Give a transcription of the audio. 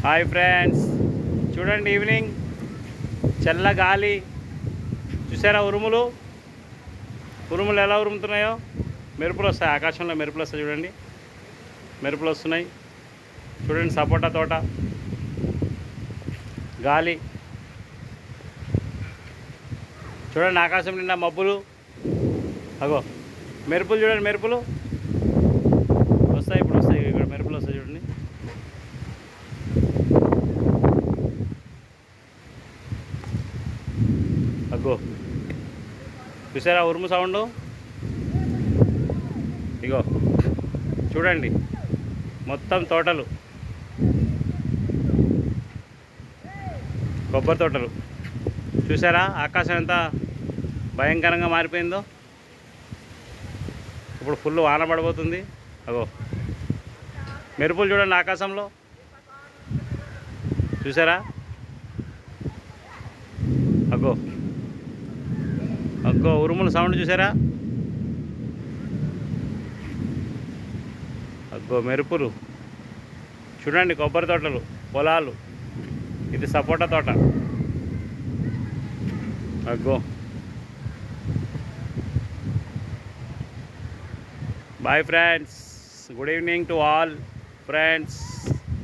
Hi friends, చూడండి evening చల్ల గాలి చూసారా? ఉరుములు ఉరుములు ఎలా ఉరుముతున్నాయో, మెరుపులు వస్తాయి, ఆకాశంలో మెరుపులు వస్తాయి. చూడండి మెరుపులు వస్తున్నాయి. చూడండి సపోటా తోట, గాలి చూడండి, ఆకాశం నిండా మబ్బులు. అగో మెరుపులు చూడండి, మెరుపులు వస్తాయి, ఇప్పుడు వస్తాయి, ఇక్కడ మెరుపులు వస్తాయి చూడండి. అగ్గో చూసారా ఉరుము సౌండ్? ఇగో చూడండి మొత్తం తోటలు, కొబ్బరి తోటలు. చూసారా ఆకాశం ఎంత భయంకరంగా మారిపోయిందో? ఇప్పుడు ఫుల్ వాన పడబోతుంది. అగో మెరుపులు చూడండి ఆకాశంలో, చూసారా? అగ్గో అగ్గో ఉరుముల సౌండ్ చూసారా? అగ్గో మెరుపులు చూడండి, కొబ్బరి తోటలు, పొలాలు, ఇది సపోటా తోట. అగ్గో boy friends, good evening to all friends.